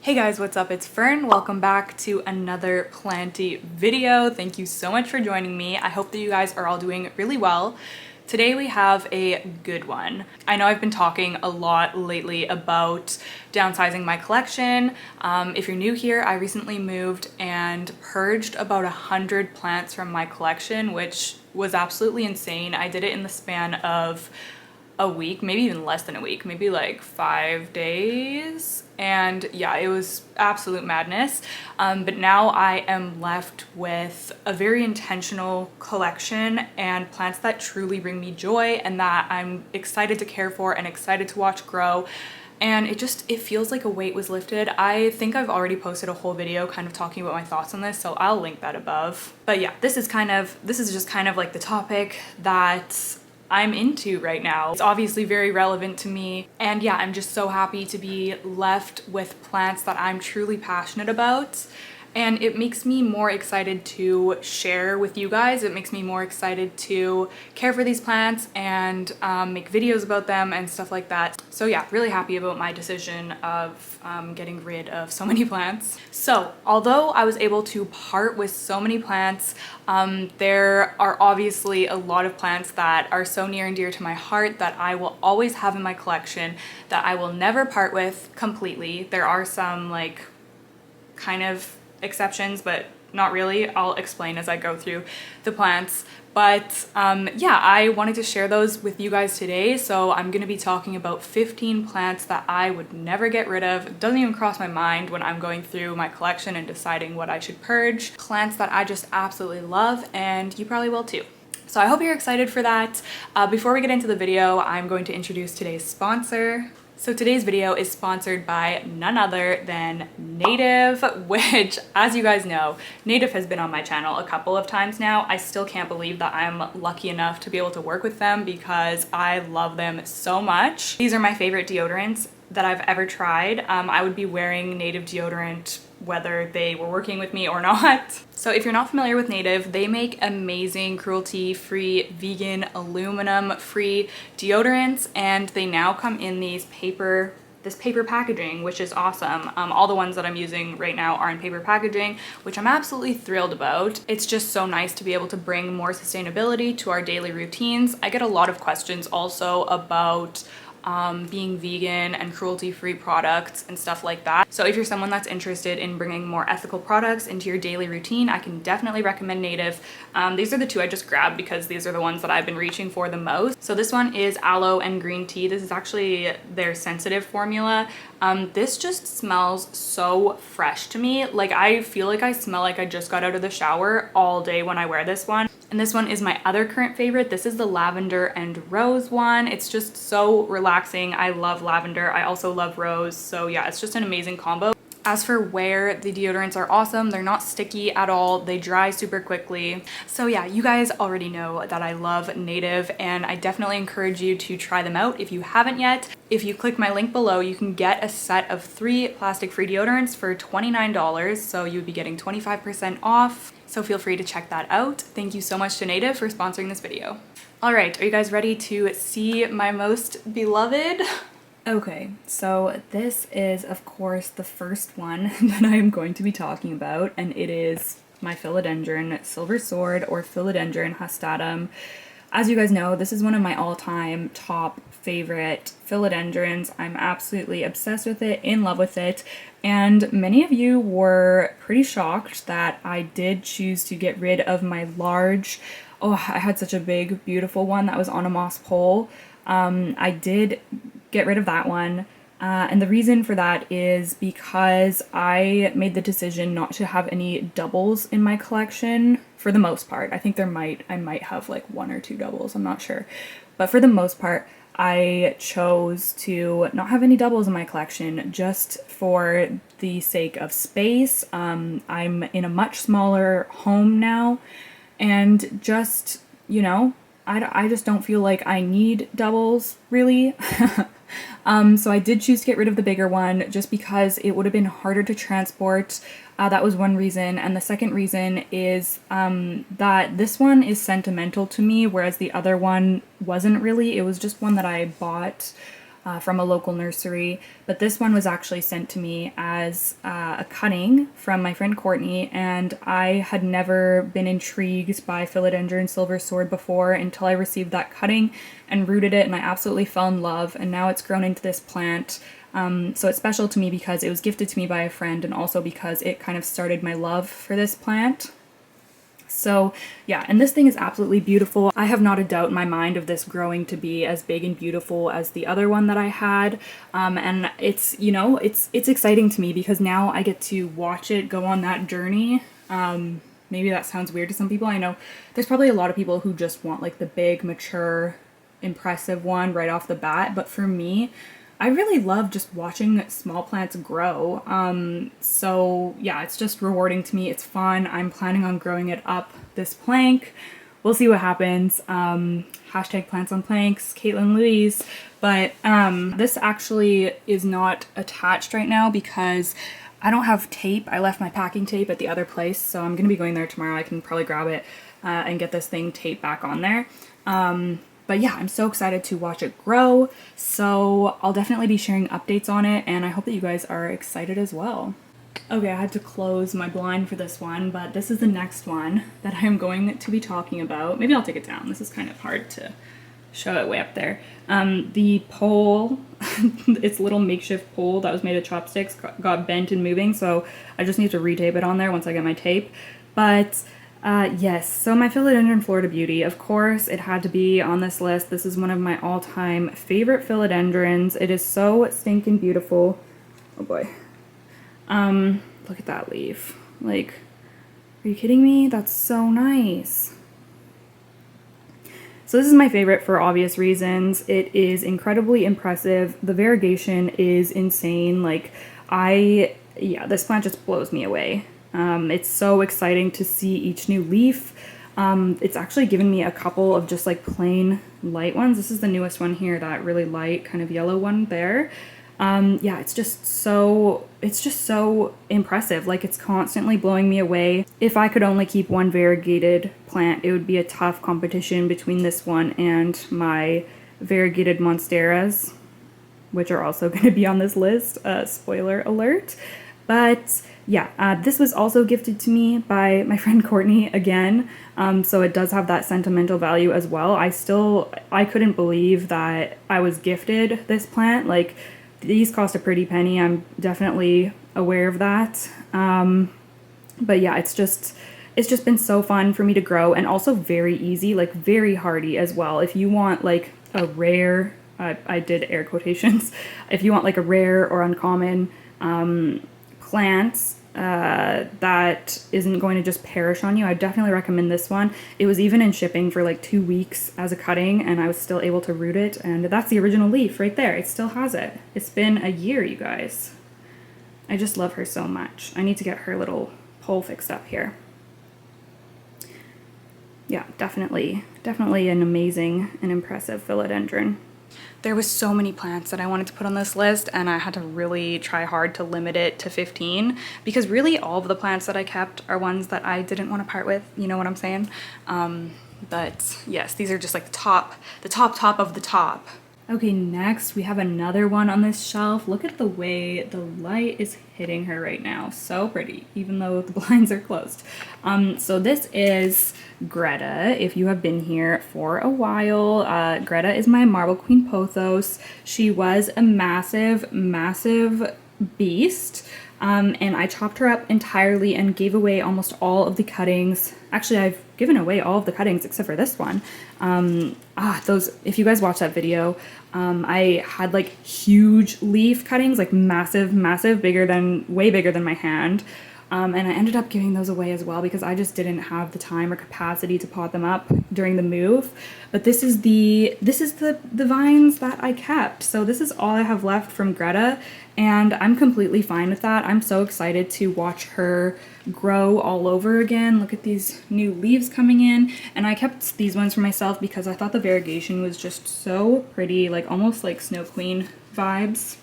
Hey guys, what's up? It's Fern. Welcome back to another Planty video. Thank you so much for joining me. I hope that you guys are all doing really well. Today we have a good one. I know I've been talking a lot lately about downsizing my collection. If you're new here, I recently moved and purged about 100 plants from my collection, which was absolutely insane. I did it in the span of a week, maybe even less than a week, maybe like 5 days. And yeah, it was absolute madness. But now I am left with a very intentional collection and plants that truly bring me joy and that I'm excited to care for and excited to watch grow. And it feels like a weight was lifted. I think I've already posted a whole video kind of talking about my thoughts on this, so I'll link that above. But yeah, this is just kind of like the topic that I'm into right now. It's obviously very relevant to me, and yeah, I'm just so happy to be left with plants that I'm truly passionate about, and it makes me more excited to share with you guys. It makes me more excited to care for these plants and make videos about them and stuff like that. So yeah, really happy about my decision of getting rid of so many plants. So although I was able to part with so many plants, there are obviously a lot of plants that are so near and dear to my heart that I will always have in my collection, that I will never part with completely. There are some like kind of exceptions, but not really. I'll explain as I go through the plants. But yeah, I wanted to share those with you guys today. So I'm going to be talking about 15 plants that I would never get rid of. It doesn't even cross my mind when I'm going through my collection and deciding what I should purge. Plants that I just absolutely love, and you probably will too. So I hope you're excited for that. Before we get into the video, I'm going to introduce today's sponsor. So today's video is sponsored by none other than Native, which, as you guys know, Native has been on my channel a couple of times now. I still can't believe that I'm lucky enough to be able to work with them because I love them so much. These are my favorite deodorants that I've ever tried. I would be wearing Native deodorant whether they were working with me or not. So if you're not familiar with Native, they make amazing cruelty-free, vegan, aluminum-free deodorants, and they now come in this paper packaging, which is awesome. All the ones that I'm using right now are in paper packaging, which I'm absolutely thrilled about. It's just so nice to be able to bring more sustainability to our daily routines. I get a lot of questions also about being vegan and cruelty-free products and stuff like that. So if you're someone that's interested in bringing more ethical products into your daily routine, I can definitely recommend Native. These are the two I just grabbed because these are the ones that I've been reaching for the most. So this one is aloe and green tea. This is actually their sensitive formula. This just smells so fresh to me. Like, I feel like I smell like I just got out of the shower all day when I wear this one. And this one is my other current favorite. This is the lavender and rose one. It's just so relaxing. I love lavender. I also love rose. So yeah, it's just an amazing combo. As for wear, the deodorants are awesome. They're not sticky at all. They dry super quickly. So yeah, you guys already know that I love Native, and I definitely encourage you to try them out if you haven't yet. If you click my link below, you can get a set of 3 plastic-free deodorants for $29, so you'd be getting 25% off. So feel free to check that out. Thank you so much to Native for sponsoring this video. All right, are you guys ready to see my most beloved? Okay, so this is, of course, the first one that I am going to be talking about, and it is my Philodendron Silver Sword, or Philodendron hastatum. As you guys know, this is one of my all-time top favorite philodendrons. I'm absolutely obsessed with it, in love with it, and many of you were pretty shocked that I did choose to get rid of my large, oh, I had such a big, beautiful one that was on a moss pole. I did get rid of that one, and the reason for that is because I made the decision not to have any doubles in my collection for the most part. I think I might have like 1 or 2 doubles, I'm not sure, but for the most part I chose to not have any doubles in my collection just for the sake of space. I'm in a much smaller home now, and just, you know, I just don't feel like I need doubles, really. So I did choose to get rid of the bigger one just because it would have been harder to transport. That was one reason. And the second reason is that this one is sentimental to me, whereas the other one wasn't really. It was just one that I bought from a local nursery, but this one was actually sent to me as a cutting from my friend Courtney, and I had never been intrigued by Philodendron Silver Sword before until I received that cutting and rooted it, and I absolutely fell in love, and now it's grown into this plant. So it's special to me because it was gifted to me by a friend, and also because it kind of started my love for this plant. So yeah, and this thing is absolutely beautiful. I have not a doubt in my mind of this growing to be as big and beautiful as the other one that I had. And it's, you know, it's exciting to me because now I get to watch it go on that journey. Maybe that sounds weird to some people. I know there's probably a lot of people who just want like the big, mature, impressive one right off the bat. But for me, I really love just watching small plants grow. So yeah, it's just rewarding to me. It's fun. I'm planning on growing it up this plank. We'll see what happens. Hashtag plants on planks, Caitlin Louise. But this actually is not attached right now because I don't have tape. I left my packing tape at the other place, so I'm gonna be going there tomorrow. I can probably grab it and get this thing taped back on there. But yeah, I'm so excited to watch it grow, so I'll definitely be sharing updates on it, and I hope that you guys are excited as well. Okay, I had to close my blind for this one, but this is the next one that I'm going to be talking about. Maybe I'll take it down. This is kind of hard to show it way up there. The pole, its little makeshift pole that was made of chopsticks got bent and moving, so I just need to retape it on there once I get my tape. But yes, so my Philodendron Florida Beauty, of course, it had to be on this list. This is one of my all-time favorite philodendrons. It is so stinking beautiful. Oh boy. Look at that leaf. Like, are you kidding me? That's so nice. So this is my favorite for obvious reasons. It is incredibly impressive. The variegation is insane. Like, yeah, this plant just blows me away. It's so exciting to see each new leaf. It's actually given me a couple of just like plain light ones. This is the newest one here, that really light kind of yellow one there. Yeah, it's just so impressive. Like, it's constantly blowing me away. If I could only keep one variegated plant, it would be a tough competition between this one and my variegated monsteras, which are also going to be on this list. Spoiler alert. But yeah, this was also gifted to me by my friend Courtney again, so it does have that sentimental value as well. I couldn't believe that I was gifted this plant. Like, these cost a pretty penny. I'm definitely aware of that. But yeah, it's just been so fun for me to grow, and also very easy, like very hardy as well. If you want like a rare, I did air quotations, if you want like a rare or uncommon plants that isn't going to just perish on you, I definitely recommend this one. It was even in shipping for like 2 weeks as a cutting, and I was still able to root it, and that's the original leaf right there. It still has it. It's been a year, you guys. I just love her so much. I need to get her little pole fixed up here. Yeah, definitely an amazing and impressive philodendron. There was so many plants that I wanted to put on this list, and I had to really try hard to limit it to 15 because really all of the plants that I kept are ones that I didn't want to part with, you know what I'm saying? But yes, these are just like the top of the top. Okay, next we have another one on this shelf. Look at the way the light is hitting her right now. So pretty, even though the blinds are closed. So this is Greta. If you have been here for a while, Greta is my Marble Queen Pothos. She was a massive beast. And I chopped her up entirely and gave away almost all of the cuttings. Actually, I've given away all of the cuttings except for this one. If you guys watched that video, I had like huge leaf cuttings, like massive, way bigger than my hand. And I ended up giving those away as well because I just didn't have the time or capacity to pot them up during the move. But this is the vines that I kept. So this is all I have left from Greta, and I'm completely fine with that. I'm so excited to watch her grow all over again. Look at these new leaves coming in. And I kept these ones for myself because I thought the variegation was just so pretty, like almost like Snow Queen vibes.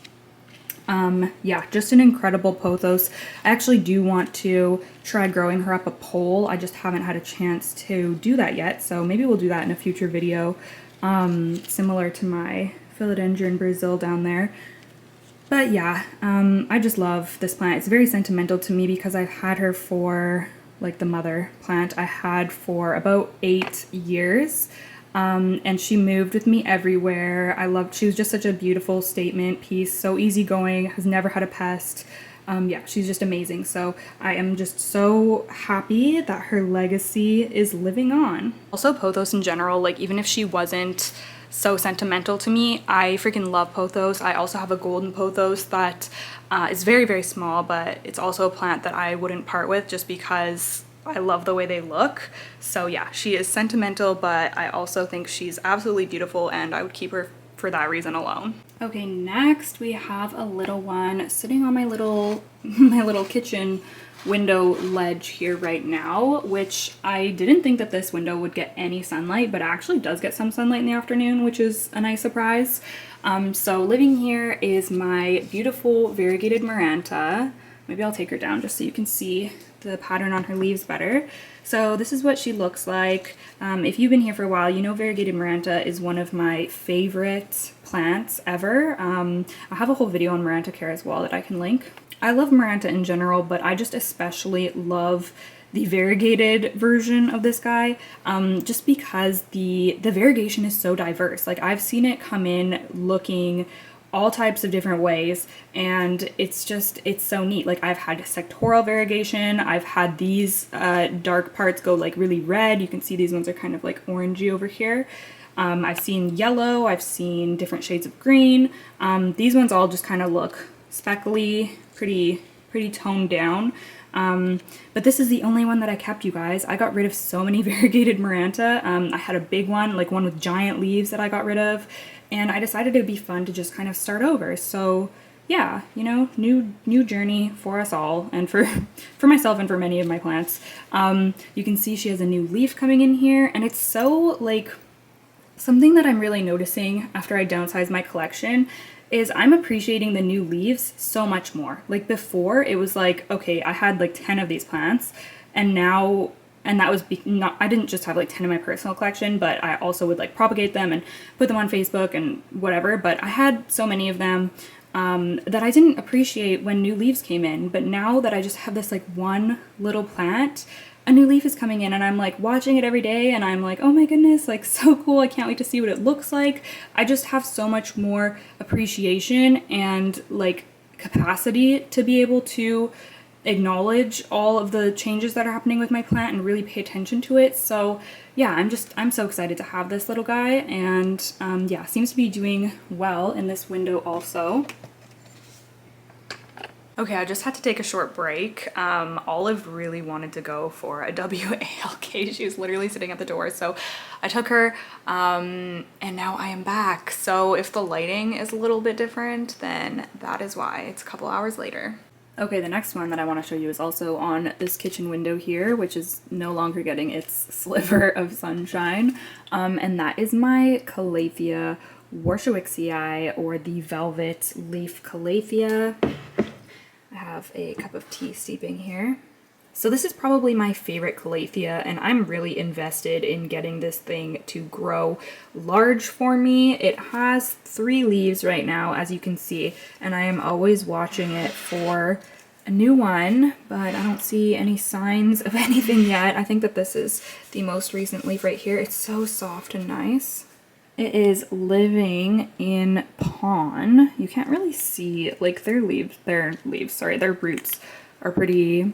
Yeah, just an incredible pothos. I actually do want to try growing her up a pole. I just haven't had a chance to do that yet, so maybe we'll do that in a future video, similar to my Philodendron Brazil down there. But yeah, I just love this plant. It's very sentimental to me because I've had her for, like the mother plant, I had for about 8 years. And she moved with me everywhere. She was just such a beautiful statement piece, so easygoing, has never had a pest. Yeah, she's just amazing. So I am just so happy that her legacy is living on. Also, Pothos in general, like even if she wasn't so sentimental to me, I freaking love Pothos. I also have a golden Pothos that is very, very small, but it's also a plant that I wouldn't part with just because I love the way they look. So yeah, she is sentimental, but I also think she's absolutely beautiful and I would keep her for that reason alone. Okay, next we have a little one sitting on my little kitchen window ledge here right now, which I didn't think that this window would get any sunlight, but it actually does get some sunlight in the afternoon, which is a nice surprise. So living here is my beautiful Variegated Miranta. Maybe I'll take her down just so you can see the pattern on her leaves better. So this is what she looks like. If you've been here for a while, you know Variegated Miranta is one of my favorite plants ever. I have a whole video on Miranta care as well that I can link. I love Miranta in general, but I just especially love the variegated version of this guy, just because the variegation is so diverse. Like I've seen it come in looking all types of different ways, and it's so neat. Like I've had sectoral variegation, I've had these dark parts go like really red. You can see these ones are kind of like orangey over here. I've seen yellow, I've seen different shades of green. These ones all just kind of look speckly, pretty toned down. But this is the only one that I kept, you guys. I got rid of so many Variegated Miranta. I had a big one, like one with giant leaves that I got rid of, and I decided it would be fun to just kind of start over. So yeah, you know, new journey for us all, and for myself and for many of my plants. You can see she has a new leaf coming in here, and it's so like something that I'm really noticing after I downsize my collection is I'm appreciating the new leaves so much more. Like before, it was like, okay, I had like 10 of these plants, and now, and that was I didn't just have like 10 in my personal collection, but I also would like propagate them and put them on Facebook and whatever, but I had so many of them that I didn't appreciate when new leaves came in. But now that I just have this like one little plant, a new leaf is coming in and I'm like watching it every day and I'm like, oh my goodness, like so cool. I can't wait to see what it looks like. I just have so much more appreciation and like capacity to be able to acknowledge all of the changes that are happening with my plant and really pay attention to it. So yeah, I'm so excited to have this little guy, and yeah, seems to be doing well in this window also. Okay, I just had to take a short break. Olive really wanted to go for a WALK. She was literally sitting at the door, so I took her, and now I am back. So if the lighting is a little bit different, then that is why. It's a couple hours later. Okay, the next one that I want to show you is also on this kitchen window here, which is no longer getting its sliver of sunshine, and that is my Calathea Worshi, or the velvet leaf Calathea. I have a cup of tea steeping here. So this is probably my favorite Calathea, and I'm really invested in getting this thing to grow large for me. It has 3 leaves right now, as you can see, and I am always watching it for a new one, but I don't see any signs of anything yet. I think that this is the most recent leaf right here. It's so soft and nice. It is living in pond. You can't really see, like their roots are pretty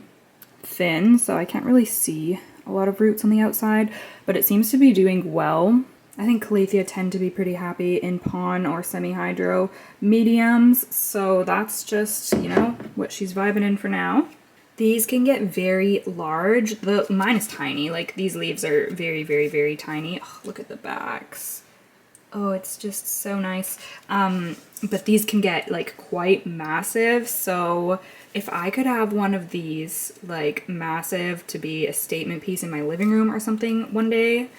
thin, so I can't really see a lot of roots on the outside, but it seems to be doing well. I think Calathea tend to be pretty happy in pond or semi-hydro mediums, so that's just, you know, what she's vibing in for now. These can get very large. Mine is tiny. Like these leaves are very, very, very tiny. Oh, look at the backs. Oh, it's just so nice. But these can get like quite massive, so if I could have one of these like massive to be a statement piece in my living room or something one day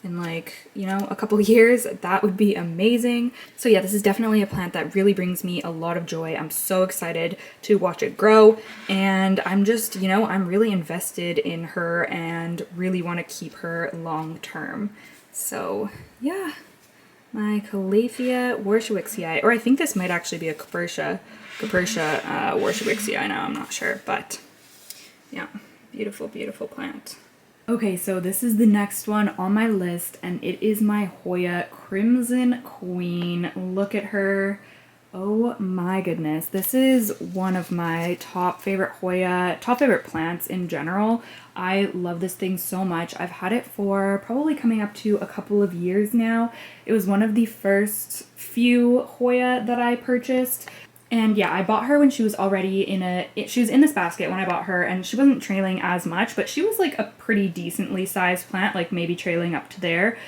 in like, you know, a couple years, that would be amazing. So yeah, this is definitely a plant that really brings me a lot of joy. I'm so excited to watch it grow, and I'm just, you know, I'm really invested in her and really want to keep her long term. So yeah. my Calathea Worshi, or I think this might actually be a Capertia Worshi. I know, I'm not sure, but yeah, beautiful, beautiful plant. Okay, so this is the next one on my list, and it is my Hoya Crimson Queen. Look at her. Oh my goodness. This is one of my top favorite plants in general. I love this thing so much. I've had it for probably coming up to a couple of years now. It was one of the first few Hoya that I purchased. And yeah, I bought her when she was already she was in this basket when I bought her, and she wasn't trailing as much, but she was like a pretty decently sized plant, like maybe trailing up to there.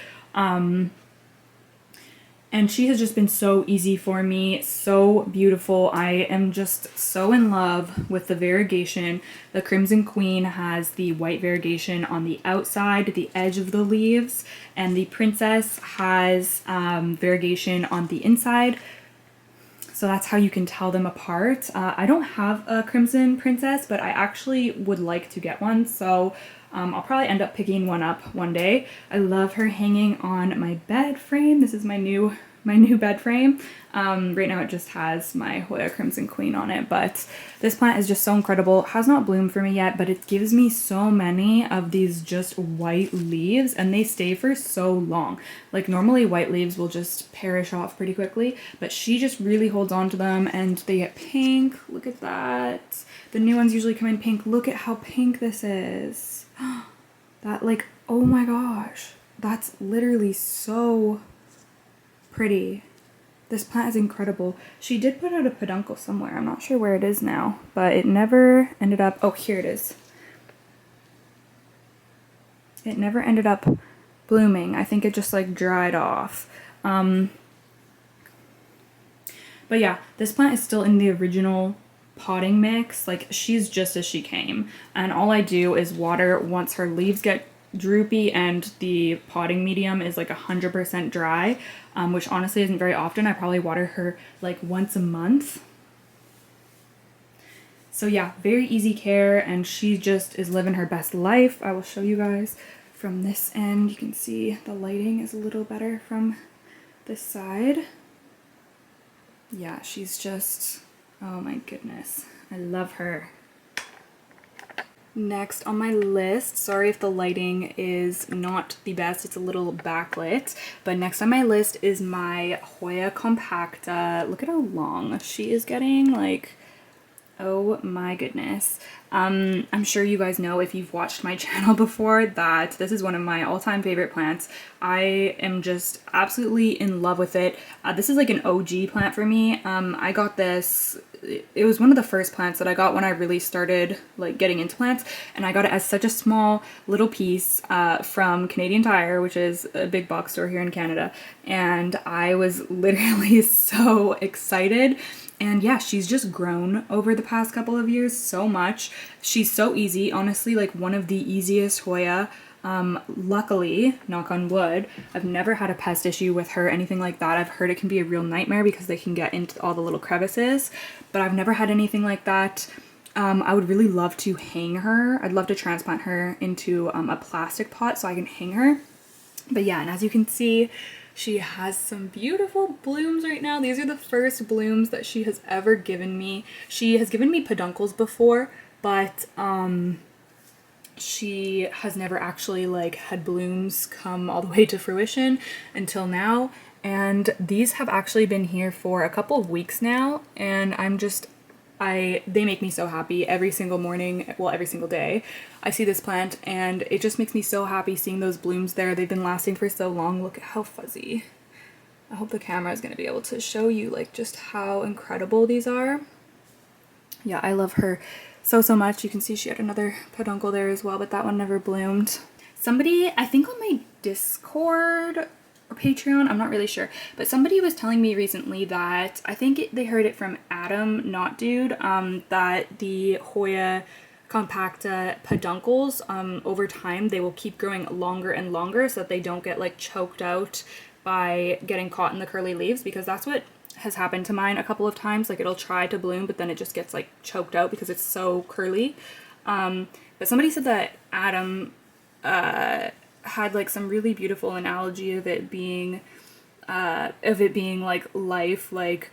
And she has just been so easy for me, so beautiful. I am just so in love with the variegation. The Crimson Queen has the white variegation on the outside, the edge of the leaves, and the Princess has variegation on the inside. So that's how you can tell them apart. I don't have a Crimson Princess, but I actually would like to get one, so I'll probably end up picking one up one day. I love her hanging on my bed frame. This is my new bed frame. Right now it just has my Hoya Crimson Queen on it, but this plant is just so incredible. It has not bloomed for me yet, but it gives me so many of these just white leaves, and they stay for so long. Like normally white leaves will just perish off pretty quickly, but she just really holds on to them, and they get pink. Look at that. The new ones usually come in pink. Look at how pink this is. That, like, oh my gosh, that's literally so pretty. This plant is incredible. She did put out a peduncle somewhere. I'm not sure where it is now, but it never ended up, oh, here it is. It never ended up blooming. I think it just like dried off. But yeah, this plant is still in the original potting mix. Like, she's just as she came, and all I do is water once her leaves get droopy and the potting medium is like 100% dry, which honestly isn't very often. I probably water her like once a month. So yeah, very easy care, and she just is living her best life. I will show you guys from this end. You can see the lighting is a little better from this side. Yeah, she's just, oh my goodness, I love her. Next on my list, sorry if the lighting is not the best, it's a little backlit, but next on my list is my Hoya Compacta. Look at how long she is getting, like, oh my goodness. I'm sure you guys know, if you've watched my channel before, that this is one of my all-time favorite plants. I am just absolutely in love with it. This is like an OG plant for me. I got this, it was one of the first plants that I got when I really started like getting into plants, and I got it as such a small little piece from Canadian Tire, which is a big box store here in Canada, and I was literally so excited. And yeah, she's just grown over the past couple of years so much. She's so easy, honestly, like one of the easiest Hoya. Luckily, knock on wood, I've never had a pest issue with her, anything like that. I've heard it can be a real nightmare because they can get into all the little crevices, but I've never had anything like that. I would really love to hang her. I'd love to transplant her into a plastic pot so I can hang her. But yeah, and as you can see, she has some beautiful blooms right now. These are the first blooms that she has ever given me. She has given me peduncles before, but she has never actually like had blooms come all the way to fruition until now. And these have actually been here for a couple of weeks now, and they make me so happy every single morning, well, every single day. I see this plant and it just makes me so happy seeing those blooms there. They've been lasting for so long. Look at how fuzzy. I hope the camera is going to be able to show you like just how incredible these are. Yeah, I love her so much. You can see she had another peduncle there as well, but that one never bloomed. Somebody, I think on my Discord or Patreon, I'm not really sure, but somebody was telling me recently that, I think they heard it from Adam, not Dude, that the Hoya Compacta peduncles, over time, they will keep growing longer and longer so that they don't get like choked out by getting caught in the curly leaves, because that's what has happened to mine a couple of times. Like, it'll try to bloom, but then it just gets like choked out because it's so curly. But somebody said that Adam had like some really beautiful analogy of it being of it being like life, like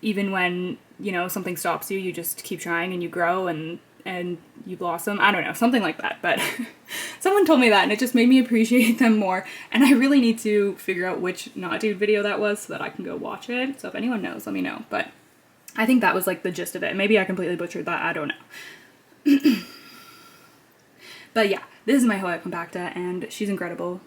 even when, you know, something stops you, you just keep trying and you grow and you blossom. I don't know, something like that, but someone told me that and it just made me appreciate them more, and I really need to figure out which Not Dude video that was so that I can go watch it. So if anyone knows, let me know. But I think that was like the gist of it. Maybe I completely butchered that, I don't know. But yeah, this is my Hoya Compacta and she's incredible.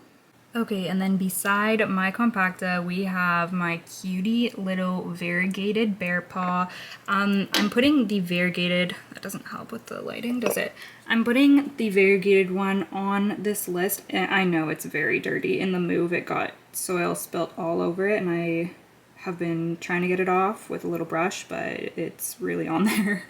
Okay, and then beside my Compacta, we have my cutie little variegated Bearpaw. I'm putting the variegated, that doesn't help with the lighting, does it? I'm putting the variegated one on this list, and I know it's very dirty. In the move, it got soil spilt all over it, and I have been trying to get it off with a little brush, but it's really on there.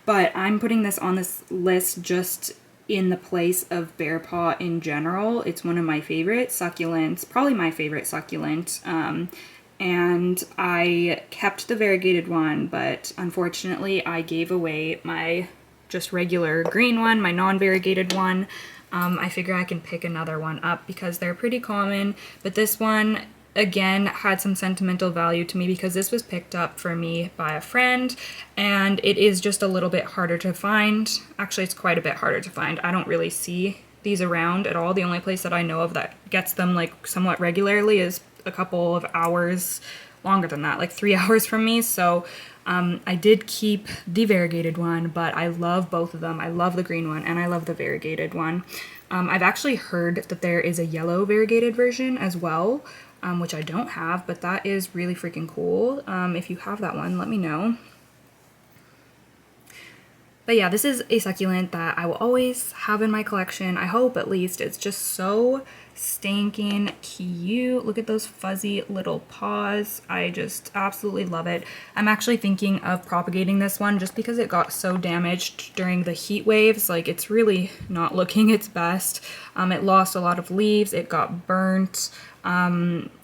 But I'm putting this on this list just in the place of Bearpaw in general. It's one of my favorite succulents, probably my favorite succulent, and I kept the variegated one, but unfortunately I gave away my just regular green one, my non-variegated one. I figure I can pick another one up because they're pretty common, but this one again had some sentimental value to me because this was picked up for me by a friend, and it is just a little bit harder to find. Actually, it's quite a bit harder to find. I don't really see these around at all. The only place that I know of that gets them like somewhat regularly is a couple of hours, longer than that, like 3 hours from me. So I did keep the variegated one, but I love both of them. I love the green one and I love the variegated one. I've actually heard that there is a yellow variegated version as well, which I don't have, but that is really freaking cool. If you have that one, let me know. But yeah, this is a succulent that I will always have in my collection. I hope, at least. It's just so stinking cute. Look at those fuzzy little paws. I just absolutely love it. I'm actually thinking of propagating this one just because it got so damaged during the heat waves. Like, it's really not looking its best. It lost a lot of leaves. It got burnt.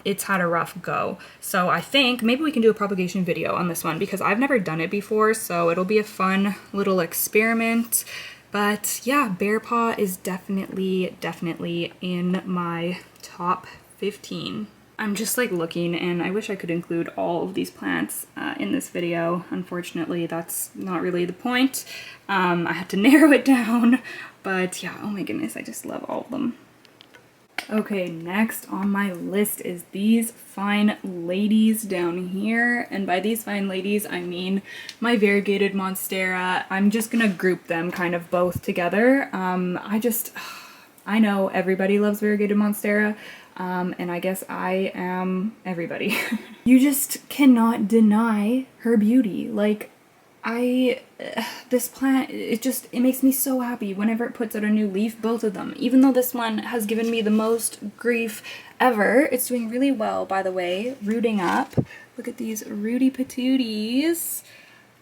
It's had a rough go. So I think maybe we can do a propagation video on this one because I've never done it before, so it'll be a fun little experiment. But yeah, Bearpaw is definitely in my top 15. I'm just like looking, and I wish I could include all of these plants in this video. Unfortunately, that's not really the point. I had to narrow it down, but yeah, oh my goodness, I just love all of them. Okay, next on my list is these fine ladies down here, and by these fine ladies I mean my variegated monstera. I'm just gonna group them kind of both together. I know everybody loves variegated monstera, and I guess I am everybody. You just cannot deny her beauty. Like, this plant, it makes me so happy whenever it puts out a new leaf, both of them. Even though this one has given me the most grief ever, it's doing really well, by the way, rooting up. Look at these rooty patooties.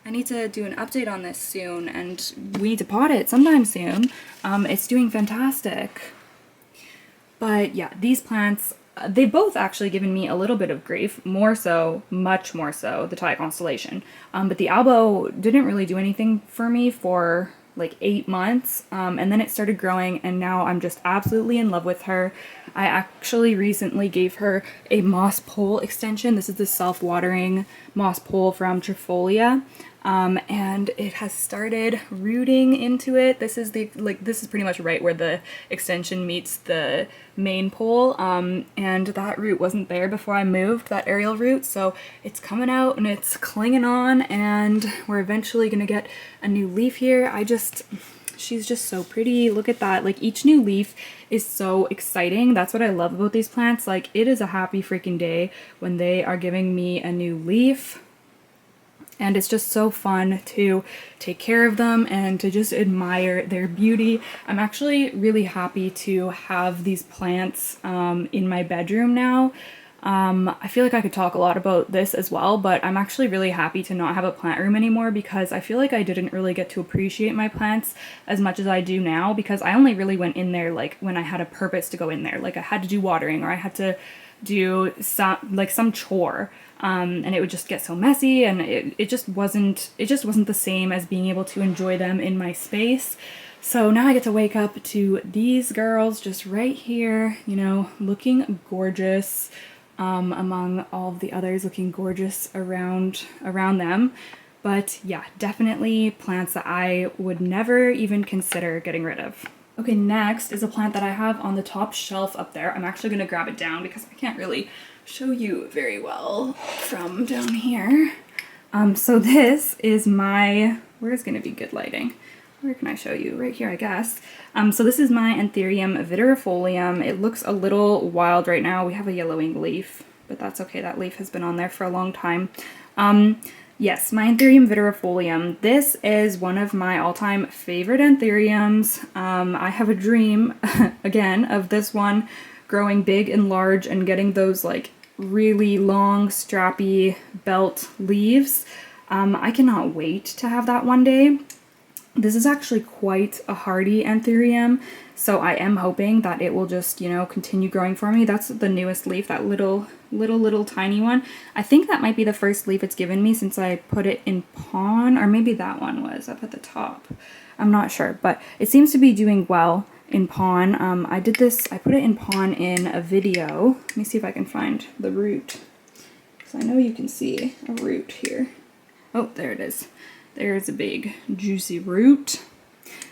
I need to do an update on this soon, and we need to pot it sometime soon. It's doing fantastic. But yeah, these plants, they've both actually given me a little bit of grief, more so, much more so, the Thai constellation. But the Albo didn't really do anything for me for like 8 months, and then it started growing, and now I'm just absolutely in love with her. I actually recently gave her a moss pole extension. This is the self-watering moss pole from Trifolia. And it has started rooting into it. This is this is pretty much right where the extension meets the main pole, and that root wasn't there before I moved, that aerial root, so it's coming out and it's clinging on, and we're eventually gonna get a new leaf here. She's just so pretty. Look at that. Like, each new leaf is so exciting. That's what I love about these plants. Like, it is a happy freaking day when they are giving me a new leaf. And it's just so fun to take care of them and to just admire their beauty. I'm actually really happy to have these plants in my bedroom now. I feel like I could talk a lot about this as well, but I'm actually really happy to not have a plant room anymore because I feel like I didn't really get to appreciate my plants as much as I do now, because I only really went in there like when I had a purpose to go in there. Like, I had to do watering, or I had to do some chore. And it would just get so messy, and it just wasn't the same as being able to enjoy them in my space. So now I get to wake up to these girls just right here, you know, looking gorgeous. among all of the others, looking gorgeous around them. But yeah, definitely plants that I would never even consider getting rid of. Okay, next is a plant that I have on the top shelf up there. I'm actually gonna grab it down because I can't really show you very well from down here. So this is my, where's gonna be good lighting? Where can I show you? Right here, I guess. So this is my Anthurium Viridifolium. It looks a little wild right now. We have a yellowing leaf, but that's okay. That leaf has been on there for a long time. Yes, my Anthurium Viridifolium. This is one of my all-time favorite Anthuriums. I have a dream, again, of this one growing big and large and getting those like really long, strappy belt leaves. I cannot wait to have that one day. This is actually quite a hardy Anthurium, so I am hoping that it will just, you know, continue growing for me. That's the newest leaf, that little tiny one. I think that might be the first leaf it's given me since I put it in pawn, or maybe that one was up at the top. I'm not sure, but it seems to be doing well in pawn. I put it in pawn in a video. Let me see if I can find the root, because I know you can see a root here. Oh, there it is. There's a big juicy root.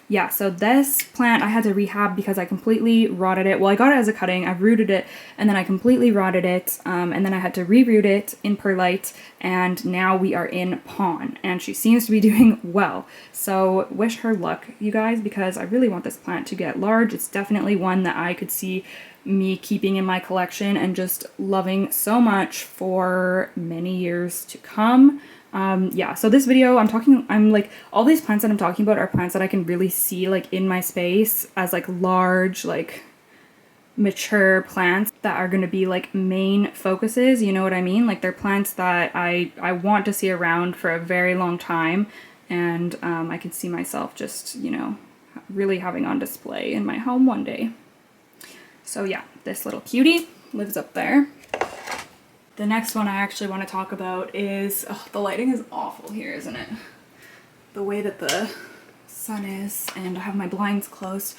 Yeah, so this plant I had to rehab because I completely rotted it. Well, I got it as a cutting, I rooted it, and then I completely rotted it, and then I had to reroot it in perlite, and now we are in pawn, and she seems to be doing well. So wish her luck, you guys, because I really want this plant to get large. It's definitely one that I could see me keeping in my collection and just loving so much for many years to come. Yeah, so this video, I'm like, all these plants that I'm talking about are plants that I can really see like in my space as like large, like mature plants that are going to be like main focuses, you know what I mean? Like they're plants that I want to see around for a very long time, and I can see myself just, you know, really having on display in my home one day. So yeah, this little cutie lives up there. The next one I actually want to talk about is, oh, the lighting is awful here, isn't it? The way that the sun is, and I have my blinds closed.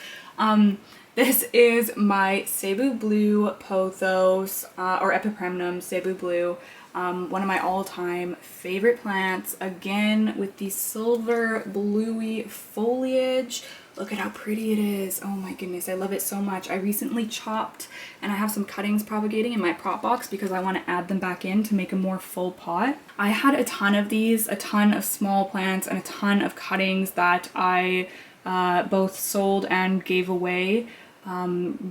This is my Cebu Blue Pothos, or Epipremnum Cebu Blue. One of my all-time favorite plants, again with the silver bluey foliage. Look at how pretty it is. Oh my goodness, I love it so much. I recently chopped, and I have some cuttings propagating in my prop box because I want to add them back in to make a more full pot. I had a ton of these, a ton of small plants, and a ton of cuttings that I both sold and gave away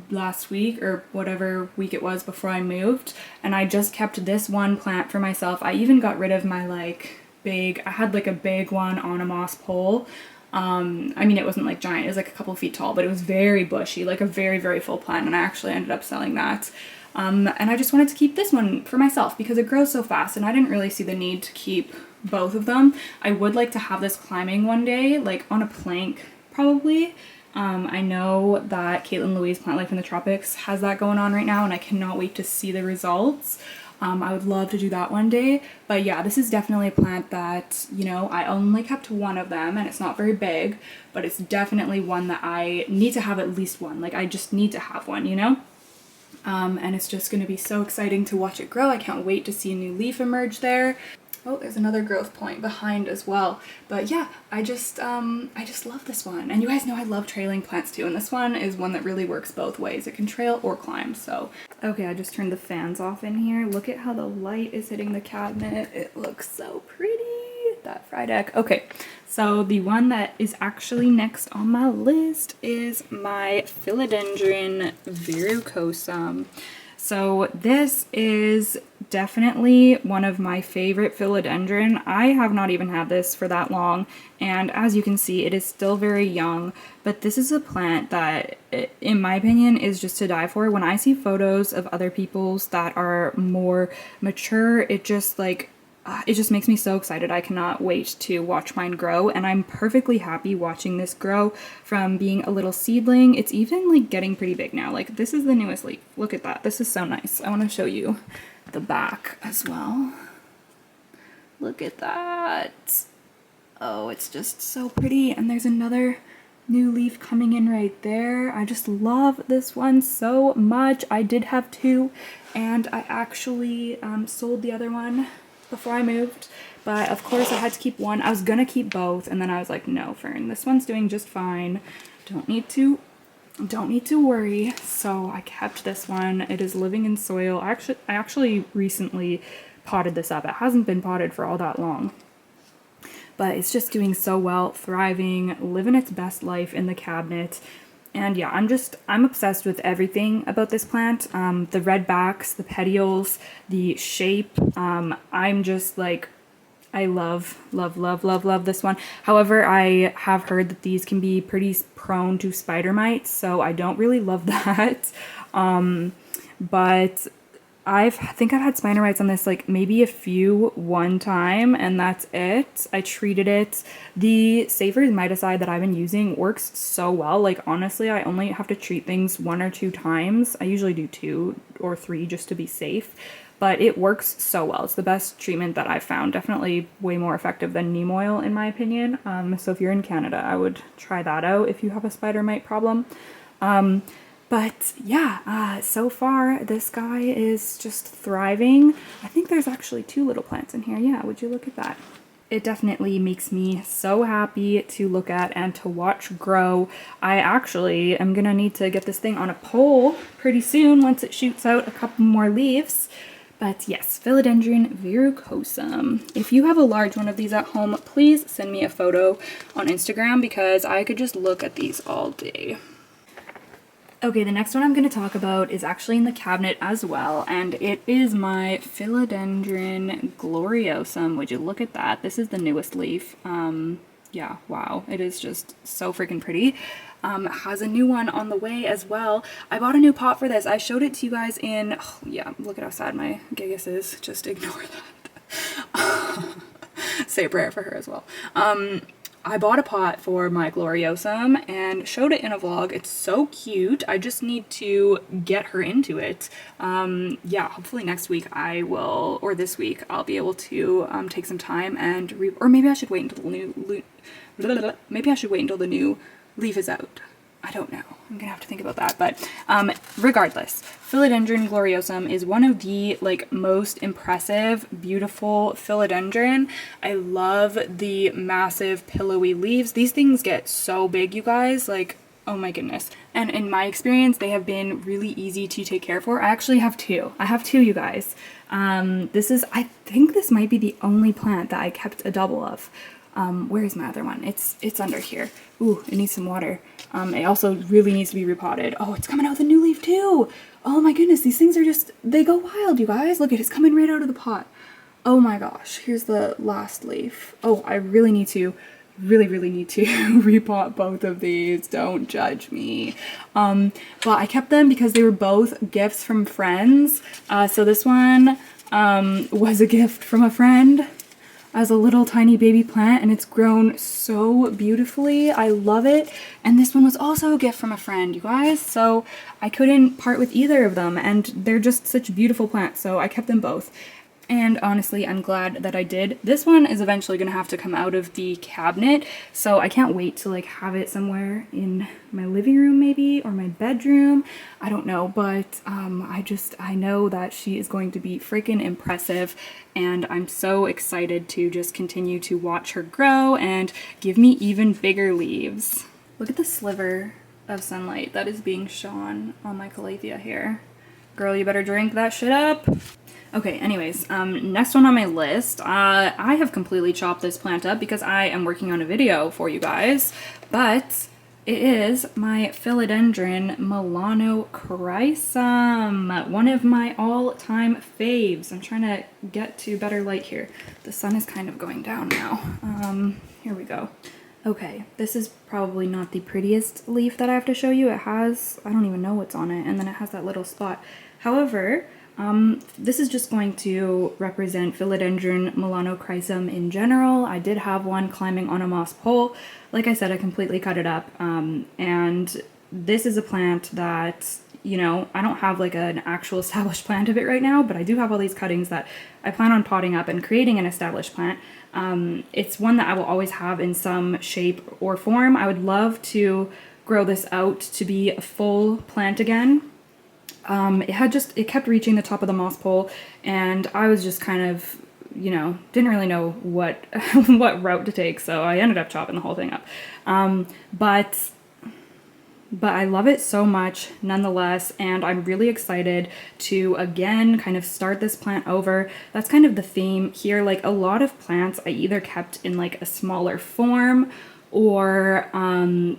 last week, or whatever week it was before I moved, and I just kept this one plant for myself. I even got rid of my like big, I had like a big one on a moss pole. I mean, it wasn't like giant, it was like a couple feet tall, but it was very bushy, like a very, very full plant, and I actually ended up selling that. And I just wanted to keep this one for myself because it grows so fast, and I didn't really see the need to keep both of them. I would like to have this climbing one day, like on a plank, probably. I know that Caitlin Louise Plant Life in the Tropics has that going on right now, and I cannot wait to see the results. I would love to do that one day, but yeah, this is definitely a plant that, you know, I only kept one of them, and it's not very big, but it's definitely one that I need to have at least one. Like, I just need to have one, you know? And it's just going to be so exciting to watch it grow. I can't wait to see a new leaf emerge there. Oh, there's another growth point behind as well. But yeah, I just love this one. And you guys know I love trailing plants too, and this one is one that really works both ways. It can trail or climb, so. Okay, I just turned the fans off in here. Look at how the light is hitting the cabinet. It looks so pretty, that fry deck. Okay, so the one that is actually next on my list is my Philodendron Verucosum. So this is definitely one of my favorite philodendron. I have not even had this for that long, and as you can see, it is still very young, but this is a plant that, in my opinion, is just to die for. When I see photos of other people's that are more mature, it just like, it just makes me so excited. I cannot wait to watch mine grow, and I'm perfectly happy watching this grow from being a little seedling. It's even like getting pretty big now. Like, this is the newest leaf. Look at that. This is so nice. I want to show you the back as well. Look at that. Oh, it's just so pretty. And there's another New leaf coming in right there. I just love this one so much. I did have two, and I actually sold the other one before I moved. But of course I had to keep one. I was gonna keep both, and then I was like, no, Fern, this one's doing just fine. Don't need to worry. So I kept this one. It is living in soil. I actually recently potted this up. It hasn't been potted for all that long, but it's just doing so well, thriving, living its best life in the cabinet. And yeah, I'm obsessed with everything about this plant. The red backs, the petioles, the shape. I'm just like, I love this one. However, I have heard that these can be pretty prone to spider mites, so I don't really love that. But I think I've had spider mites on this like maybe a few one time, and that's it. I treated it. The Safer miticide that I've been using works so well. Like honestly, I only have to treat things 1 or 2 times. I usually do 2 or 3 just to be safe, but it works so well. It's the best treatment that I've found. Definitely way more effective than neem oil in my opinion. So if you're in Canada, I would try that out if you have a spider mite problem. But yeah, so far this guy is just thriving. I think there's actually 2 little plants in here. Yeah, would you look at that? It definitely makes me so happy to look at and to watch grow. I actually am gonna need to get this thing on a pole pretty soon once it shoots out a couple more leaves. But yes, Philodendron Verucosum. If you have a large one of these at home, please send me a photo on Instagram because I could just look at these all day. Okay, the next one I'm going to talk about is actually in the cabinet as well, and it is my Philodendron Gloriosum. Would you look at that? This is the newest leaf. Yeah, wow, it is just so freaking pretty. It has a new one on the way as well. I bought a new pot for this. I showed it to you guys in, oh, yeah, look at how sad my gigas is. Just ignore that. Say a prayer for her as well. I bought a pot for my Gloriosum and showed it in a vlog. It's so cute. I just need to get her into it. Yeah, hopefully next week I will, or this week, I'll be able to take some time and or maybe I should wait until the new leaf is out. I don't know. I'm gonna have to think about that. But regardless, Philodendron Gloriosum is one of the like most impressive, beautiful philodendron. I love the massive pillowy leaves. These things get so big, you guys. Like, oh my goodness. And in my experience, they have been really easy to take care for. I actually have 2. I have 2, you guys. I think this might be the only plant that I kept a double of. Where is my other one? It's under here. Ooh, it needs some water. It also really needs to be repotted. Oh, it's coming out with a new leaf too. Oh my goodness, these things are just, they go wild, you guys. Look, it's coming right out of the pot. Oh my gosh, here's the last leaf. Oh, I really need to repot both of these. Don't judge me. But I kept them because they were both gifts from friends. So this one was a gift from a friend as a little tiny baby plant, and it's grown so beautifully. I love it. And this one was also a gift from a friend, you guys. So I couldn't part with either of them, and they're just such beautiful plants, so I kept them both. And honestly, I'm glad that I did. This one is eventually gonna have to come out of the cabinet, so I can't wait to like have it somewhere in my living room maybe, or my bedroom. I don't know, but I know that she is going to be freaking impressive, and I'm so excited to just continue to watch her grow and give me even bigger leaves. Look at the sliver of sunlight that is being shone on my Calathea here. Girl, you better drink that shit up. Okay, anyways, next one on my list, I have completely chopped this plant up because I am working on a video for you guys, but it is my Philodendron Milano Chrysome, one of my all-time faves. I'm trying to get to better light here. The sun is kind of going down now. Here we go. Okay, this is probably not the prettiest leaf that I have to show you. It has, I don't even know what's on it, and then it has that little spot. However, this is just going to represent Philodendron Milano Chrysome in general. I did have one climbing on a moss pole. Like I said, I completely cut it up, and this is a plant that you know, I don't have like an actual established plant of it right now, but I do have all these cuttings that I plan on potting up and creating an established plant. It's one that I will always have in some shape or form. I would love to grow this out to be a full plant again. It kept reaching the top of the moss pole, and I was just kind of, you know, didn't really know what what route to take, so I ended up chopping the whole thing up. But I love it so much nonetheless, and I'm really excited to again kind of start this plant over. That's kind of the theme here. Like, a lot of plants I either kept in like a smaller form or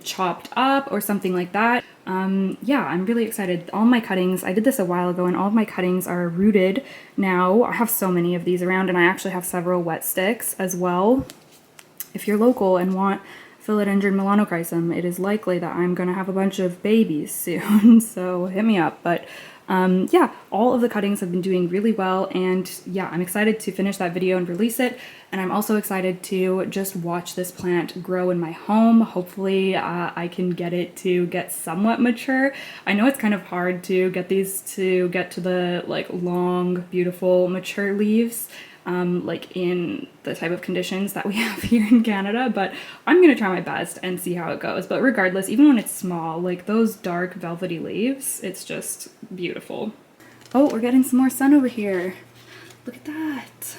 chopped up or something like that. Yeah, I'm really excited. All my cuttings, I did this a while ago, and all of my cuttings are rooted now. I have so many of these around, and I actually have several wet sticks as well. If you're local and want Philodendron Milano Chrysome, it is likely that I'm gonna have a bunch of babies soon, so hit me up. But yeah, all of the cuttings have been doing really well, and yeah, I'm excited to finish that video and release it. And I'm also excited to just watch this plant grow in my home. Hopefully I can get it to get somewhat mature. I know it's kind of hard to get these to get to the like long, beautiful, mature leaves, like in the type of conditions that we have here in Canada, but I'm gonna try my best and see how it goes. But regardless, even when it's small, like those dark velvety leaves, it's just beautiful. Oh, we're getting some more sun over here. Look at that.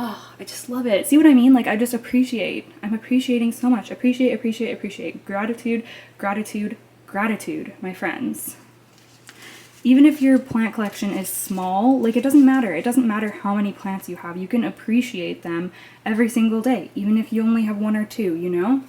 Oh, I just love it. See what I mean? Like, I just appreciate. I'm appreciating so much. Appreciate, appreciate, appreciate. Gratitude, gratitude, gratitude, my friends. Even if your plant collection is small, like, it doesn't matter. It doesn't matter how many plants you have. You can appreciate them every single day, even if you only have one or two, you know?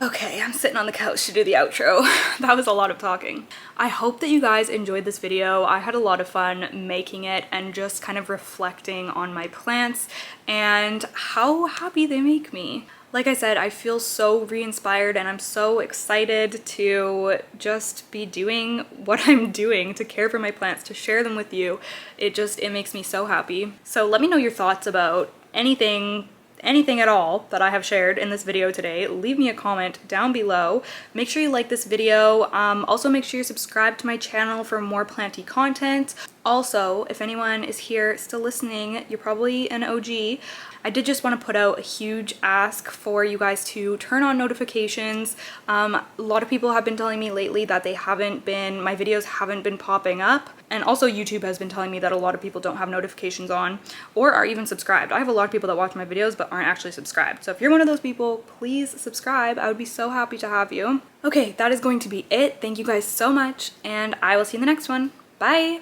Okay, I'm sitting on the couch to do the outro. That was a lot of talking. I hope that you guys enjoyed this video. I had a lot of fun making it and just kind of reflecting on my plants and how happy they make me. Like I said, I feel so re-inspired, and I'm so excited to just be doing what I'm doing, to care for my plants, to share them with you. It makes me so happy. So let me know your thoughts about anything at all that I have shared in this video today. Leave me a comment down below. Make sure you like this video. Also make sure you subscribe to my channel for more planty content. Also, if anyone is here still listening, you're probably an OG. I did just want to put out a huge ask for you guys to turn on notifications. A lot of people have been telling me lately that my videos haven't been popping up. And also YouTube has been telling me that a lot of people don't have notifications on or are even subscribed. I have a lot of people that watch my videos but aren't actually subscribed. So if you're one of those people, please subscribe. I would be so happy to have you. Okay, that is going to be it. Thank you guys so much, and I will see you in the next one. Bye!